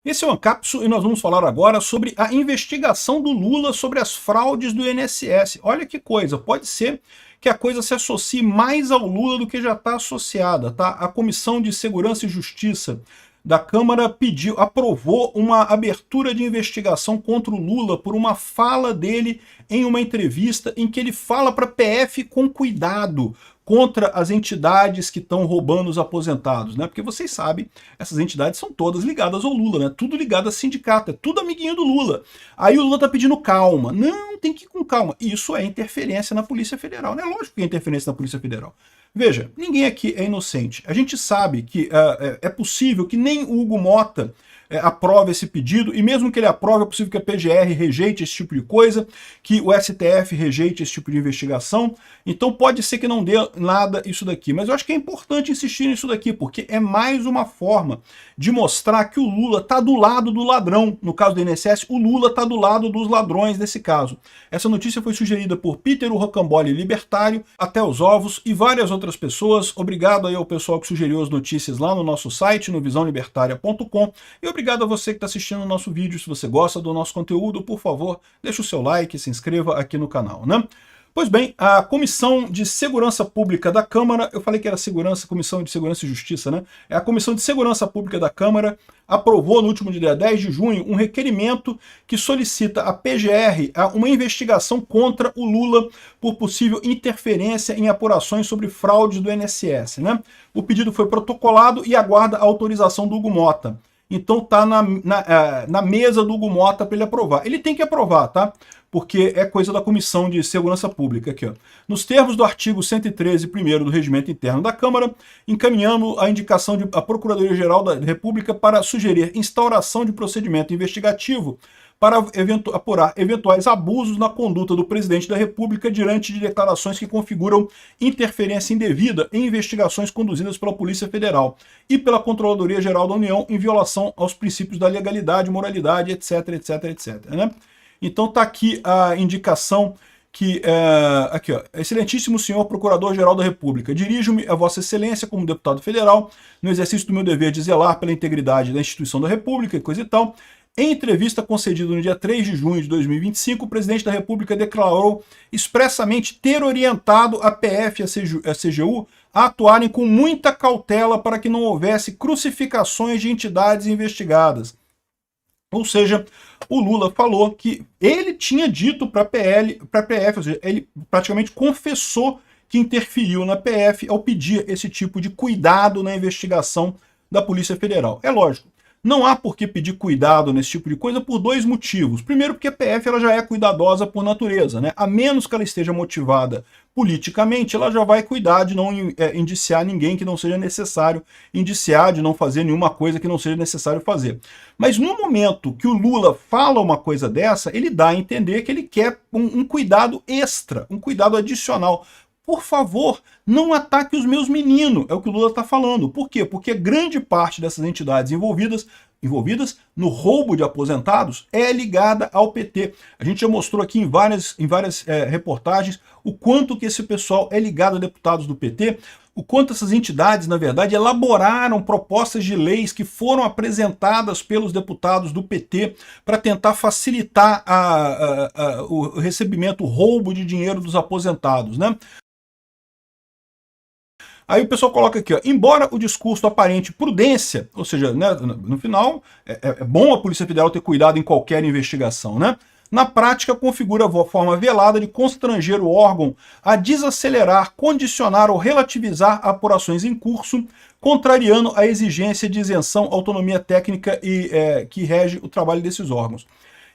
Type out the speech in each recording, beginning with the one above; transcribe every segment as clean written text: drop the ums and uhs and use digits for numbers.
Esse é o Ancapsu e nós vamos falar agora sobre a investigação do Lula sobre as fraudes do INSS. Olha que coisa, pode ser que a coisa se associe mais ao Lula do que já está associada, tá? A Comissão de Segurança e Justiça da Câmara aprovou uma abertura de investigação contra o Lula por uma fala dele em uma entrevista em que ele fala para a PF com cuidado contra as entidades que estão roubando os aposentados, né? Porque vocês sabem, essas entidades são todas ligadas ao Lula, né? Tudo ligado a sindicato, é tudo amiguinho do Lula. Aí o Lula tá pedindo calma. Não, tem que ir com calma. Isso é interferência na Polícia Federal, né? Lógico que é interferência na Polícia Federal. Veja, ninguém aqui é inocente. A gente sabe que é possível que nem o Hugo Mota aprove esse pedido, e mesmo que ele aprove, é possível que a PGR rejeite esse tipo de coisa, que o STF rejeite esse tipo de investigação, então pode ser que não dê nada isso daqui, mas eu acho que é importante insistir nisso daqui, porque é mais uma forma de mostrar que o Lula está do lado do ladrão. No caso do INSS, o Lula está do lado dos ladrões nesse caso. Essa notícia foi sugerida por Peter Rocambole Libertário, Até os Ovos e várias outras pessoas. Obrigado aí ao pessoal que sugeriu as notícias lá no nosso site, no visãolibertaria.com, e obrigado a você que está assistindo o nosso vídeo. Se você gosta do nosso conteúdo, por favor, deixa o seu like e se inscreva aqui no canal, né? Pois bem, a Comissão de Segurança Pública da Câmara, eu falei que era Comissão de Segurança e Justiça, né? É a Comissão de Segurança Pública da Câmara, aprovou no último dia 10 de junho um requerimento que solicita à PGR uma investigação contra o Lula por possível interferência em apurações sobre fraudes do INSS, né? O pedido foi protocolado e aguarda a autorização do Hugo Mota. Então tá na mesa do Hugo Mota para ele aprovar. Ele tem que aprovar, tá? Porque é coisa da Comissão de Segurança Pública aqui, ó. Nos termos do artigo 113, primeiro do Regimento Interno da Câmara, encaminhamos a indicação à Procuradoria-Geral da República para sugerir instauração de procedimento investigativo para apurar eventuais abusos na conduta do presidente da República diante de declarações que configuram interferência indevida em investigações conduzidas pela Polícia Federal e pela Controladoria-Geral da União em violação aos princípios da legalidade, moralidade, etc, etc, etc, né? Então está aqui a indicação que, aqui ó, excelentíssimo senhor Procurador-Geral da República, dirijo-me a Vossa Excelência como deputado federal, no exercício do meu dever de zelar pela integridade da instituição da República e coisa e tal. Em entrevista concedida no dia 3 de junho de 2025, o presidente da República declarou expressamente ter orientado a PF e a CGU a atuarem com muita cautela para que não houvesse crucificações de entidades investigadas. Ou seja, o Lula falou que ele tinha dito para a PF, ou seja, ele praticamente confessou que interferiu na PF ao pedir esse tipo de cuidado na investigação da Polícia Federal. É lógico, não há por que pedir cuidado nesse tipo de coisa por dois motivos. Primeiro, porque a PF ela já é cuidadosa por natureza, né? A menos que ela esteja motivada politicamente, ela já vai cuidar de não indiciar ninguém que não seja necessário indiciar, de não fazer nenhuma coisa que não seja necessário fazer. Mas no momento que o Lula fala uma coisa dessa, ele dá a entender que ele quer um cuidado extra, um cuidado adicional. Por favor, não ataque os meus meninos, é o que o Lula está falando. Por quê? Porque grande parte dessas entidades envolvidas no roubo de aposentados é ligada ao PT. A gente já mostrou aqui em várias reportagens o quanto que esse pessoal é ligado a deputados do PT, o quanto essas entidades, na verdade, elaboraram propostas de leis que foram apresentadas pelos deputados do PT para tentar facilitar o recebimento, o roubo de dinheiro dos aposentados, né? Aí o pessoal coloca aqui, ó, embora o discurso aparente prudência, ou seja, né, no final, é bom a Polícia Federal ter cuidado em qualquer investigação, né? Na prática, configura a forma velada de constranger o órgão a desacelerar, condicionar ou relativizar apurações em curso, contrariando a exigência de isenção, autonomia técnica que rege o trabalho desses órgãos.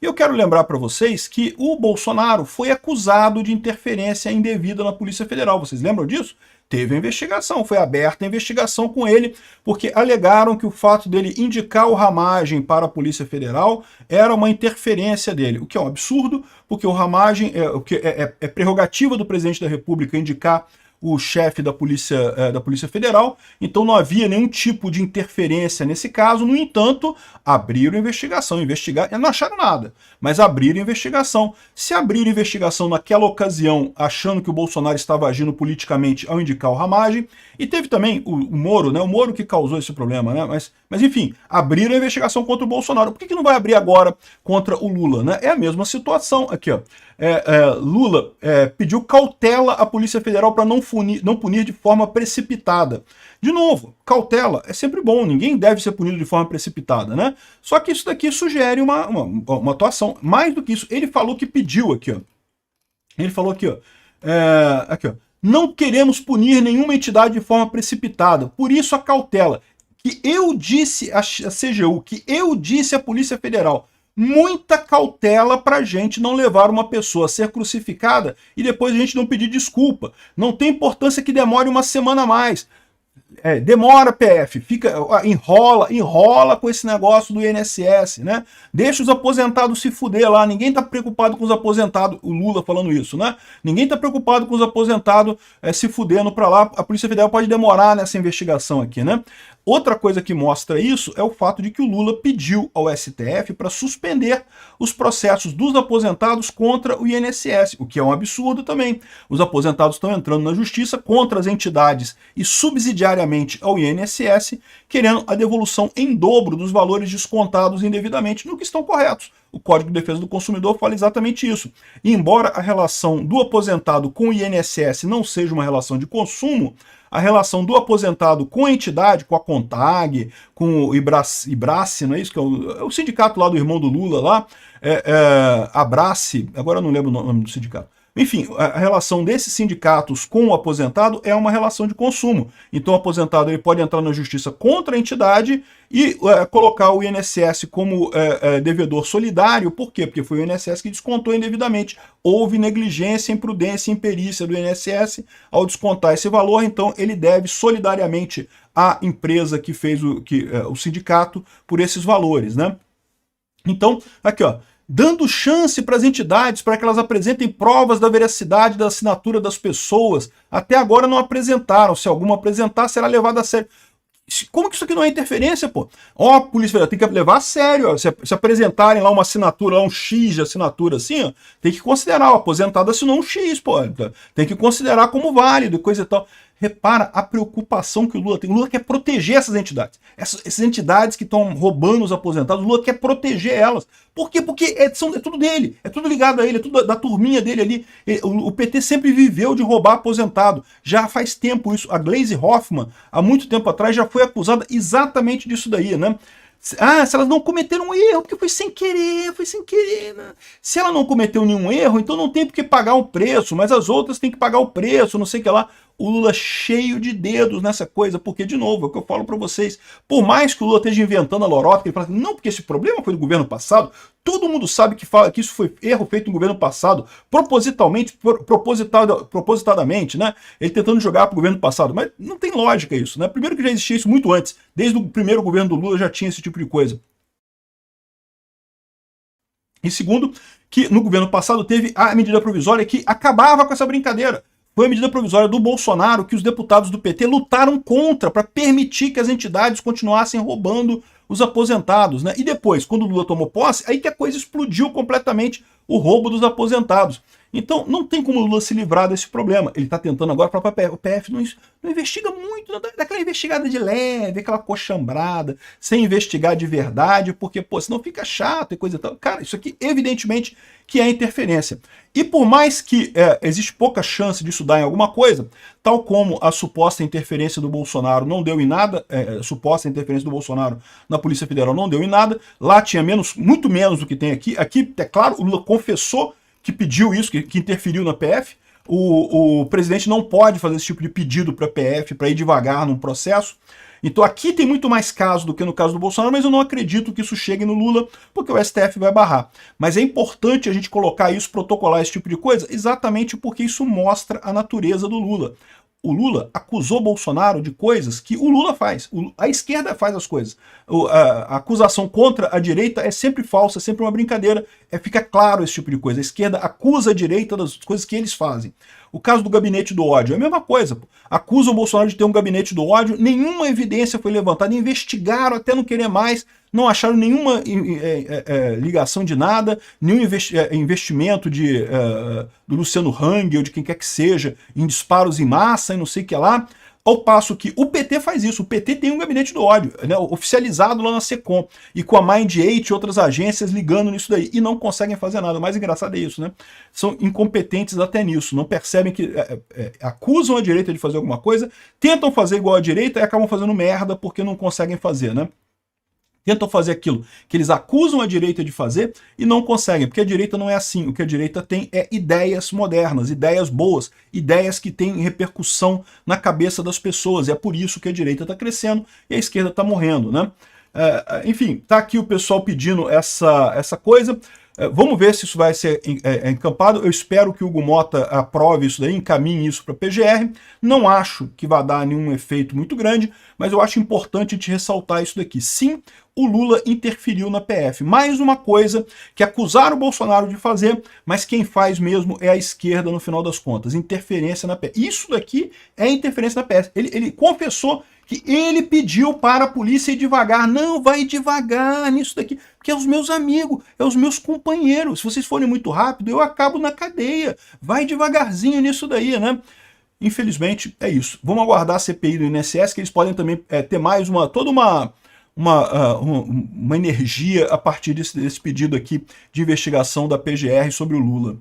E eu quero lembrar para vocês que o Bolsonaro foi acusado de interferência indevida na Polícia Federal. Vocês lembram disso? Teve a investigação, foi aberta a investigação com ele, porque alegaram que o fato dele indicar o Ramagem para a Polícia Federal era uma interferência dele, o que é um absurdo, porque o Ramagem é prerrogativa do presidente da República indicar o chefe da Polícia Federal, então não havia nenhum tipo de interferência nesse caso. No entanto, abriram investigação, não acharam nada, mas abriram investigação. Se abriram investigação naquela ocasião, achando que o Bolsonaro estava agindo politicamente ao indicar o Ramagem, e teve também o Moro, né? O Moro que causou esse problema, né? Mas enfim, abriram a investigação contra o Bolsonaro. Por que não vai abrir agora contra o Lula, né? É a mesma situação aqui, ó. Lula pediu cautela à Polícia Federal para não punir de forma precipitada. De novo, cautela é sempre bom, ninguém deve ser punido de forma precipitada, né? Só que isso daqui sugere uma atuação. Mais do que isso, ele falou que pediu aqui, ó. Ele falou aqui, ó. Aqui, ó. Não queremos punir nenhuma entidade de forma precipitada, por isso a cautela. Que eu disse à CGU, que eu disse à Polícia Federal, muita cautela para a gente não levar uma pessoa a ser crucificada e depois a gente não pedir desculpa. Não tem importância que demore uma semana a mais. Demora, PF, enrola com esse negócio do INSS, né? Deixa os aposentados se fuder lá, ninguém tá preocupado com os aposentados, o Lula falando isso, né? Ninguém tá preocupado com os aposentados se fudendo pra lá, a Polícia Federal pode demorar nessa investigação aqui, né? Outra coisa que mostra isso é o fato de que o Lula pediu ao STF para suspender os processos dos aposentados contra o INSS, o que é um absurdo também. Os aposentados estão entrando na justiça contra as entidades e subsidiariamente ao INSS, querendo a devolução em dobro dos valores descontados indevidamente, no que estão corretos. O Código de Defesa do Consumidor fala exatamente isso. E embora a relação do aposentado com o INSS não seja uma relação de consumo, a relação do aposentado com a entidade, com a CONTAG, com o Ibrace, não é isso? Que é o sindicato lá do irmão do Lula, lá, Abrace, agora eu não lembro o nome do sindicato. Enfim, a relação desses sindicatos com o aposentado é uma relação de consumo. Então o aposentado ele pode entrar na justiça contra a entidade e colocar o INSS como devedor solidário. Por quê? Porque foi o INSS que descontou indevidamente. Houve negligência, imprudência e imperícia do INSS ao descontar esse valor, então ele deve solidariamente à empresa que fez o sindicato por esses valores, né? Então, aqui ó, dando chance para as entidades para que elas apresentem provas da veracidade da assinatura das pessoas. Até agora não apresentaram. Se alguma apresentar, será levada a sério. Como que isso aqui não é interferência, pô? Ó, a Polícia Federal tem que levar a sério. Ó. Se apresentarem lá uma assinatura, lá um X de assinatura assim, ó, tem que considerar. O aposentado assinou um X, pô. Tem que considerar como válido e coisa e tal. Repara a preocupação que o Lula tem. O Lula quer proteger essas entidades. Essas entidades que estão roubando os aposentados, o Lula quer proteger elas. Por quê? Porque é tudo dele, é tudo ligado a ele, é tudo da turminha dele ali. O PT sempre viveu de roubar aposentado. Já faz tempo isso. A Gleisi Hoffmann, há muito tempo atrás, já foi acusada exatamente disso daí, né? Se elas não cometeram um erro, porque foi sem querer, né? Se ela não cometeu nenhum erro, então não tem por que pagar o preço, mas as outras têm que pagar o preço, não sei o que lá. O Lula cheio de dedos nessa coisa, porque, de novo, é o que eu falo para vocês, por mais que o Lula esteja inventando a lorota, ele fala assim, não, porque esse problema foi do governo passado, todo mundo sabe que isso foi erro feito no governo passado, propositadamente, né? Ele tentando jogar para o governo passado, mas não tem lógica isso, né? Primeiro que já existia isso muito antes, desde o primeiro governo do Lula já tinha esse tipo de coisa. E segundo, que no governo passado teve a medida provisória que acabava com essa brincadeira. Foi a medida provisória do Bolsonaro que os deputados do PT lutaram contra para permitir que as entidades continuassem roubando os aposentados, né? E depois, quando o Lula tomou posse, aí que a coisa explodiu completamente, o roubo dos aposentados. Então, não tem como o Lula se livrar desse problema. Ele está tentando agora para o PF não investiga muito, não dá aquela investigada de leve, aquela coxambrada, sem investigar de verdade, porque, pô, senão fica chato e coisa e tal. Cara, isso aqui, evidentemente, que é interferência. E por mais que existe pouca chance disso dar em alguma coisa, tal como a suposta interferência do Bolsonaro não deu em nada, a suposta interferência do Bolsonaro na Polícia Federal não deu em nada, lá tinha muito menos do que tem aqui. Aqui, é claro, o Lula confessou que pediu isso, que interferiu na PF. O presidente não pode fazer esse tipo de pedido para a PF, para ir devagar num processo. Então aqui tem muito mais caso do que no caso do Bolsonaro, mas eu não acredito que isso chegue no Lula, porque o STF vai barrar. Mas é importante a gente colocar isso, protocolar esse tipo de coisa, exatamente porque isso mostra a natureza do Lula. O Lula acusou Bolsonaro de coisas que o Lula faz. A esquerda faz as coisas. A acusação contra a direita é sempre falsa, é sempre uma brincadeira. Fica claro esse tipo de coisa. A esquerda acusa a direita das coisas que eles fazem. O caso do gabinete do ódio é a mesma coisa. Pô. Acusa o Bolsonaro de ter um gabinete do ódio, nenhuma evidência foi levantada, investigaram até não querer mais, não acharam nenhuma ligação de nada, nenhum investimento do Luciano Hang ou de quem quer que seja em disparos em massa e não sei o que lá. Ao passo que o PT faz isso, o PT tem um gabinete do ódio, né, oficializado lá na SECOM, e com a Mind8 e outras agências ligando nisso daí, e não conseguem fazer nada. O mais engraçado é isso, né? São incompetentes até nisso, não percebem que acusam a direita de fazer alguma coisa, tentam fazer igual a direita e acabam fazendo merda porque não conseguem fazer, né? Tentam fazer aquilo que eles acusam a direita de fazer e não conseguem, porque a direita não é assim. O que a direita tem é ideias modernas, ideias boas, ideias que têm repercussão na cabeça das pessoas. E é por isso que a direita está crescendo e a esquerda está morrendo, né? Enfim, tá aqui o pessoal pedindo essa coisa. Vamos ver se isso vai ser encampado. Eu espero que o Hugo Mota aprove isso daí, encaminhe isso para a PGR. Não acho que vai dar nenhum efeito muito grande, mas eu acho importante te ressaltar isso daqui. Sim, o Lula interferiu na PF. Mais uma coisa que acusaram o Bolsonaro de fazer, mas quem faz mesmo é a esquerda no final das contas. Interferência na PF. Isso daqui é interferência na PF. Ele confessou que ele pediu para a polícia ir devagar. Não, vai devagar nisso daqui, porque é os meus amigos, é os meus companheiros. Se vocês forem muito rápido, eu acabo na cadeia. Vai devagarzinho nisso daí, né? Infelizmente, é isso. Vamos aguardar a CPI do INSS, que eles podem também ter mais toda uma energia a partir desse pedido aqui de investigação da PGR sobre o Lula.